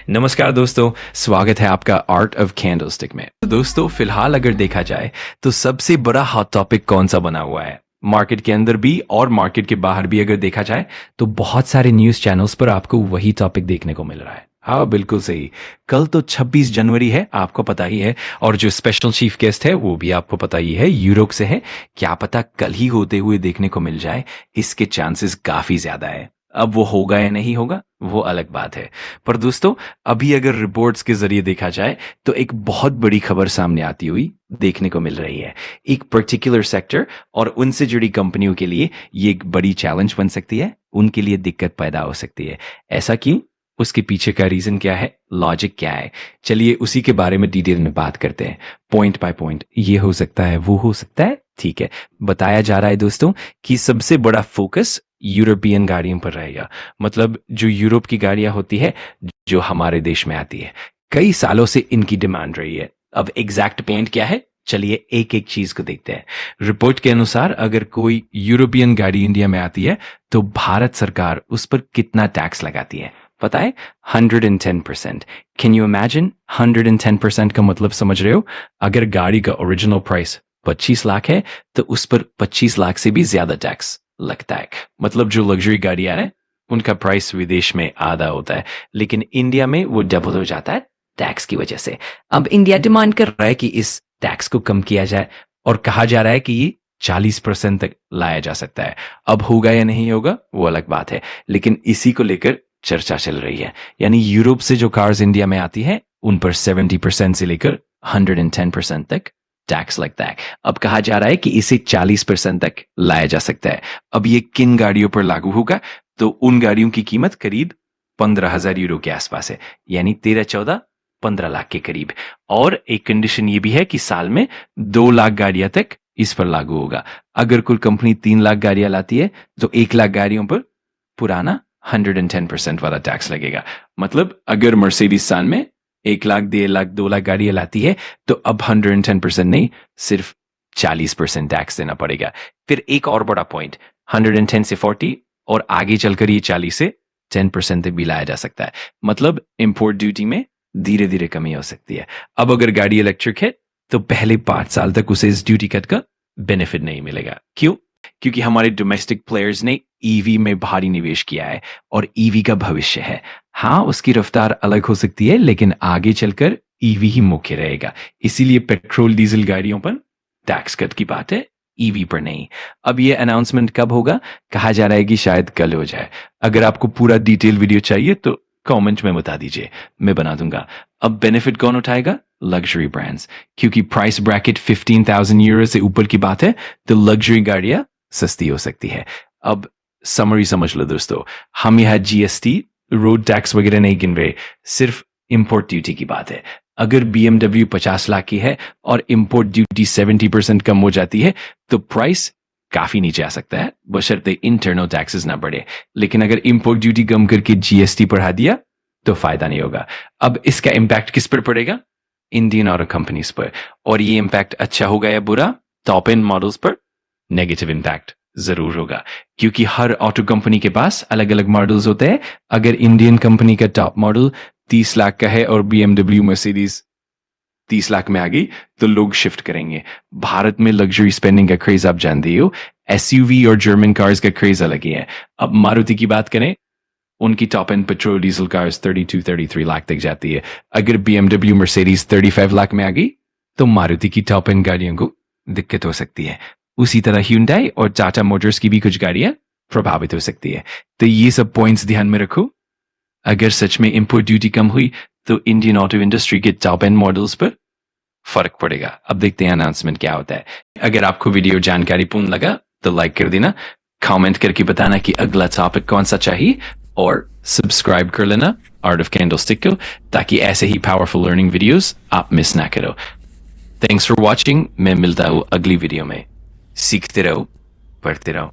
नमस्कार दोस्तों, स्वागत है आपका आर्ट ऑफ कैंडलस्टिक में। तो दोस्तों, फिलहाल अगर देखा जाए तो सबसे बड़ा हॉट टॉपिक कौन सा बना हुआ है मार्केट के अंदर भी और मार्केट के बाहर भी अगर देखा जाए तो बहुत सारे न्यूज चैनल्स पर आपको वही टॉपिक देखने को मिल रहा है। हाँ, बिल्कुल सही। कल तो 26 जनवरी है, आपको पता ही है, और जो स्पेशल चीफ गेस्ट है वो भी आपको पता ही है, यूरोप से है। क्या पता कल ही होते हुए देखने को मिल जाए, इसके चांसेस काफी ज्यादा है। अब वो होगा या नहीं होगा वो अलग बात है, पर दोस्तों अभी अगर रिपोर्ट्स के जरिए देखा जाए तो एक बहुत बड़ी खबर सामने आती हुई देखने को मिल रही है। एक पर्टिकुलर सेक्टर और उनसे जुड़ी कंपनियों के लिए ये एक बड़ी चैलेंज बन सकती है, उनके लिए दिक्कत पैदा हो सकती है। ऐसा क्यों, उसके पीछे का रीजन क्या है, लॉजिक क्या है, चलिए उसी के बारे में डिटेल में बात करते हैं, पॉइंट बाय पॉइंट। ये हो सकता है, वो हो सकता है, ठीक है। बताया जा रहा है दोस्तों कि सबसे बड़ा फोकस यूरोपियन गाड़ियों पर रहेगा, मतलब जो यूरोप की गाड़ियां होती है जो हमारे देश में आती है। कई सालों से इनकी डिमांड रही है। अब एग्जैक्ट पॉइंट क्या है, चलिए एक एक चीज को देखते हैं। रिपोर्ट के अनुसार अगर कोई यूरोपियन गाड़ी इंडिया में आती है तो भारत सरकार उस पर कितना टैक्स लगाती है पता है? 110%। Can you imagine? 110% का मतलब समझ रहे हो? अगर गाड़ी का ओरिजिनल प्राइस 25 लाख है तो उस पर 25 लाख से भी ज्यादा टैक्स लगता है। मतलब जो लग्जरी गाड़ियां हैं उनका प्राइस विदेश में आधा होता है, लेकिन इंडिया में वो डबल हो जाता है टैक्स की वजह से। अब इंडिया डिमांड कर रहा है कि इस टैक्स को कम किया जाए, और कहा जा रहा है कि ये 40% तक लाया जा सकता है। अब होगा या नहीं होगा वो अलग बात है, लेकिन इसी को लेकर चर्चा चल रही है। यानी यूरोप से जो कार्स इंडिया में आती है उन पर 70% से लेकर 110% तक टैक्स लगता है। अब कहा जा रहा है कि इसे 40% तक लाया जा सकता है। अब ये किन गाड़ियों पर लागू होगा, तो उन गाड़ियों की कीमत करीब 15,000 यूरो के आसपास है, यानी 13-14-15 लाख के करीब। और एक कंडीशन ये भी है कि साल में 2 लाख गाड़ियां तक इस पर लागू होगा। अगर कुल कंपनी 3 लाख गाड़ियां लाती है तो 1 लाख गाड़ियों पर पुराना 110% वाला टैक्स लगेगा। मतलब अगर मर्सिडीज साल में 1 लाख, 1.5 लाख, 2 लाख गाड़ियां लाती है तो अब 110% नहीं, सिर्फ 40% टैक्स देना पड़ेगा। फिर एक और बड़ा पॉइंट, 110 से 40 और आगे चलकर ये 40 से 10% तक भी लाया जा सकता है। मतलब इंपोर्ट ड्यूटी में धीरे धीरे कमी हो सकती है। अब अगर गाड़ी इलेक्ट्रिक है तो पहले 5 साल तक उसे इस ड्यूटी कट का बेनिफिट नहीं मिलेगा। क्यों? क्योंकि हमारे डोमेस्टिक प्लेयर्स ने ईवी में भारी निवेश किया है और ईवी का भविष्य है। हाँ, उसकी रफ्तार अलग हो सकती है, लेकिन आगे चलकर ईवी ही मुख्य रहेगा। इसीलिए पेट्रोल डीजल गाड़ियों पर टैक्स कट की बात है, ईवी पर नहीं। अब ये अनाउंसमेंट कब होगा? कहा जा रहा है कि शायद कल हो जाए। अगर आपको पूरा डिटेल वीडियो चाहिए तो कमेंट में बता दीजिए, मैं बना दूंगा। अब बेनिफिट कौन उठाएगा? लग्जरी ब्रांड्स, क्योंकि प्राइस ब्रैकेट 15,000 यूरो से ऊपर की बात है तो लग्जरी गाड़ियां सस्ती हो सकती है। अब समरी समझ लो दोस्तों, हम यहाँ जीएसटी, रोड टैक्स वगैरह नहीं गिन रहे, सिर्फ इंपोर्ट ड्यूटी की बात है। अगर BMW 50 लाख की है और इंपोर्ट ड्यूटी 70% कम हो जाती है तो प्राइस काफी नीचे आ सकता है, बशर्ते इंटरनल टैक्सेस ना बढ़े। लेकिन अगर इंपोर्ट ड्यूटी कम करके जीएसटी बढ़ा दिया तो फायदा नहीं होगा। अब इसका इंपैक्ट किस पर पड़ेगा? इंडियन ऑटो कंपनीज पर। और ये इंपैक्ट अच्छा होगा या बुरा? टॉप एंड मॉडल्स पर नेगेटिव इंपैक्ट जरूर होगा, क्योंकि हर ऑटो कंपनी के पास अलग अलग मॉडल्स होते हैं। अगर इंडियन कंपनी का टॉप मॉडल 30 लाख का है और BMW मर्सिडीज 30 लाख में आ गई तो लोग शिफ्ट करेंगे। भारत में लग्जरी स्पेंडिंग का क्रेज आप जानते हो, एसयूवी और जर्मन कार्स का क्रेज अलग ही है। अब मारुति की बात करें, उनकी top and petrol diesel cars 32-33 lakh तक जाती है। अगर BMW मर्सिडीज 35 लाख में आ गई तो मारुति की टॉप एंड गाड़ियों को दिक्कत हो सकती है। उसी तरह Hyundai और टाटा मोटर्स की भी कुछ गाड़ियां प्रभावित हो सकती है। तो ये सब पॉइंट्स ध्यान में रखो। अगर सच में इंपोर्ट ड्यूटी कम हुई तो इंडियन ऑटो इंडस्ट्री के टॉप एंड मॉडल्स पर फर्क पड़ेगा। अब देखते हैं अनाउंसमेंट क्या होता है। अगर आपको वीडियो जानकारीपूर्ण लगा तो लाइक कर देना, कमेंट करके बताना कि अगला टॉपिक कौन सा चाहिए, और सब्सक्राइब कर लेना आर्ट ऑफ कैंडलस्टिक को, ताकि ऐसे ही पावरफुल लर्निंग वीडियोस आप मिस ना करो। Thanks for watching. मैं मिलता हूँ अगली वीडियो में। सीखते रहो, पढ़ते रहो।